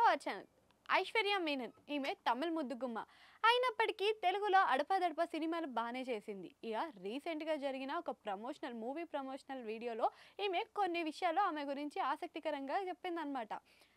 Our channel. Aishwarya Menon ఈమె తమిళ్ ముద్దుగుమ్మ అయినప్పటికీ తెలుగులో అడపాదడపా సినిమాలు బాగానే చేసింది. ఇక రీసెంట్గా జరిగిన ఒక మూవీ ప్రమోషనల్ వీడియోలో ఈమె కొన్ని విషయాలు ఆమె గురించి ఆసక్తికరంగా చెప్పిందనమాట.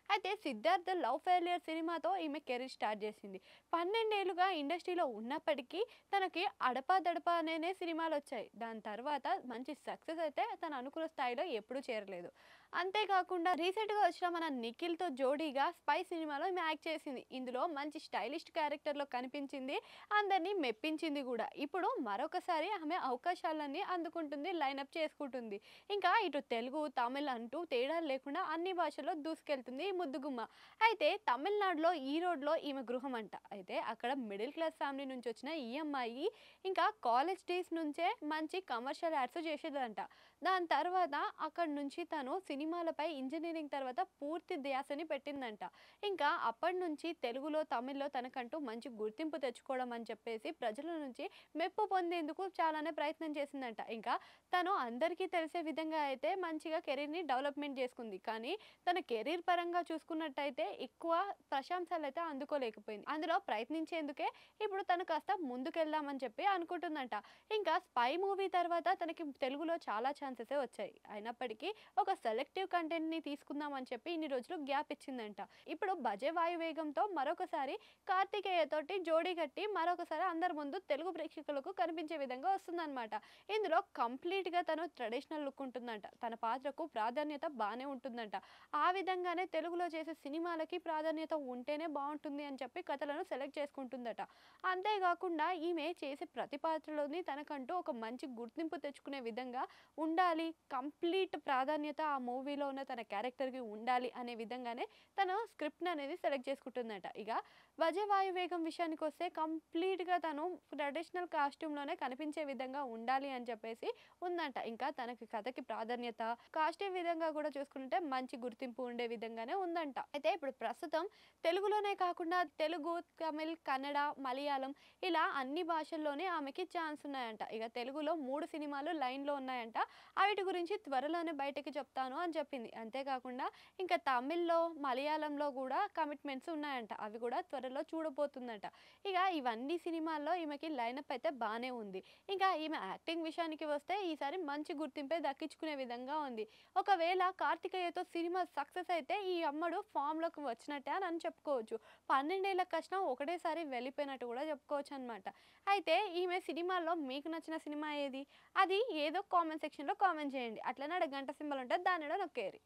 అయితే సిద్ధార్థ లవ్ ఫెయిలియర్ సినిమాతో ఈమె కెరీర్ స్టార్ట్ చేసింది. 12 ఏళ్ళుగా ఇండస్ట్రీలో ఉన్నప్పటికీ తనకి అడపాదడపా అనేనే సినిమాలు వచ్చాయి. దాని తర్వాత మంచి సక్సెస్ అయితే తను అనుకున్న స్థాయిలో ఎప్పుడూ చేరలేదు. అంతేకాకుండా రీసెంట్గా వచ్చిన మన నిఖిల్తో జోడీగా స్పై సినిమాలో ఈమె యాక్ట్ చేసింది. ఇందులో మంచి స్టైలిష్ క్యారెక్టర్లో కనిపించింది, అందరినీ మెప్పించింది కూడా. ఇప్పుడు మరొకసారి ఆమె అవకాశాలన్నీ అందుకుంటుంది, లైనప్ చేసుకుంటుంది. ఇంకా ఇటు తెలుగు తమిళ్ అంటూ తేడా లేకుండా అన్ని భాషల్లో దూసుకెళ్తుంది ఈ ముద్దుగుమ్మ. అయితే తమిళనాడులో ఈరోడ్లో ఈమె గృహం అంట. అయితే అక్కడ మిడిల్ క్లాస్ ఫ్యామిలీ నుంచి వచ్చిన ఈ అమ్మాయి ఇంకా కాలేజ్ డేస్ నుంచే మంచి కమర్షియల్ యాడ్స్ చేసేదంట. దాని తర్వాత అక్కడ నుంచి తను సినిమాలపై ఇంజనీరింగ్ తర్వాత పూర్తి ధ్యాసని పెట్టిందంట. ఇంకా అప్పటి నుంచి తెలుగులో తమిళ్లో తనకంటూ మంచి గుర్తింపు తెచ్చుకోవడం అని చెప్పేసి ప్రజల నుంచి మెప్పు పొందేందుకు చాలానే ప్రయత్నం చేసిందంట. ఇంకా తను అందరికీ తెలిసే విధంగా అయితే మంచిగా కెరీర్ని డెవలప్మెంట్ చేసుకుంది. కానీ తన కెరీర్ పరంగా చూసుకున్నట్టయితే ఎక్కువ ప్రశంసలు అయితే అందుకోలేకపోయింది. అందులో ప్రయత్నించేందుకే ఇప్పుడు తను కాస్త ముందుకెళ్దామని చెప్పి అనుకుంటుందంట. ఇంకా స్పై మూవీ తర్వాత తనకి తెలుగులో చాలా ఛాన్సెస్ వచ్చాయి. అయినప్పటికీ ఒక సెలెక్టివ్ కంటెంట్ని తీసుకుందామని చెప్పి ఇన్ని రోజులు గ్యాప్ ఇచ్చిందంట. ఇప్పుడు బజే వాయువేగంతో మరొకసారి కార్తికేయతోటి జోడీ కట్టి మరొకసారి అందరి ముందు తెలుగు ప్రేక్షకులకు కనిపించే విధంగా వస్తుందన్నమాట. ఇందులో కంప్లీట్గా తను ట్రెడిషనల్ లుక్ ఉంటుందంట. తన పాత్రకు ప్రాధాన్యత బాగానే ఉంటుందంట. ఆ విధంగానే తెలుగులో చేసే సినిమాలకి ప్రాధాన్యత ఉంటేనే బాగుంటుంది అని చెప్పి కథలను సెలెక్ట్ చేసుకుంటుందట. అంతేకాకుండా ఈమె చేసే ప్రతి పాత్రలోని తనకంటూ ఒక మంచి గుర్తింపు తెచ్చుకునే విధంగా ఉండాలి, కంప్లీట్ ప్రాధాన్యత ఆ మూవీలో ఉన్న తన క్యారెక్టర్కి ఉండాలి అనే విధంగానే తను స్క్రిప్ట్ అనేది సెలెక్ట్ చేసుకుంటుందట. ఇక వజే వాయువేగం విషయానికి వస్తే కంప్లీట్గా తను ట్రెడిషనల్ కాస్ట్యూమ్లోనే కనిపించే విధంగా ఉండాలి అని చెప్పేసి ఉందంట. ఇంకా తనకి కథకి ప్రాధాన్యత, కాస్ట్యూమ్ విధంగా కూడా చూసుకుంటే మంచి గుర్తింపు ఉండే విధంగానే ఉందంట. అయితే ఇప్పుడు ప్రస్తుతం తెలుగులోనే కాకుండా తెలుగు, తమిళ్, కన్నడ, మలయాళం ఇలా అన్ని భాషల్లోనే ఆమెకి ఛాన్స్ ఉన్నాయంట. ఇక తెలుగులో 3 సినిమాలు లైన్లో ఉన్నాయంట. వాటి గురించి త్వరలోనే బయటకి చెప్తాను అని చెప్పింది. అంతేకాకుండా ఇంకా తమిళ్లో, మలయాళంలో కూడా కమిట్మెంట్స్ ఉన్నాయంట. అవి కూడా త్వరలో చూడబోతుందంట. ఇక ఇవన్నీ సినిమాల్లో ఈమెకి లైనప్ అయితే బాగానే ఉంది. ఇంకా ఈమె యాక్టింగ్ విషయానికి వస్తే ఈసారి మంచి గుర్తింపే దక్కించుకునే విధంగా ఉంది. ఒకవేళ కార్తికేయతో సినిమా సక్సెస్ అయితే ఈ అమ్మడు ఫామ్లోకి వచ్చినట్టే అని చెప్పుకోవచ్చు. 12 ఏళ్ల కష్టం ఒకటేసారి వెళ్ళిపోయినట్టు కూడా చెప్పుకోవచ్చు అనమాట. అయితే ఈమె సినిమాల్లో మీకు నచ్చిన సినిమా ఏది? అది ఏదో కామెంట్ సెక్షన్లో కామెంట్ చేయండి. అట్లనే గంట సింబల్ ఉంటుంది, దానిలో నొక్కేయండి.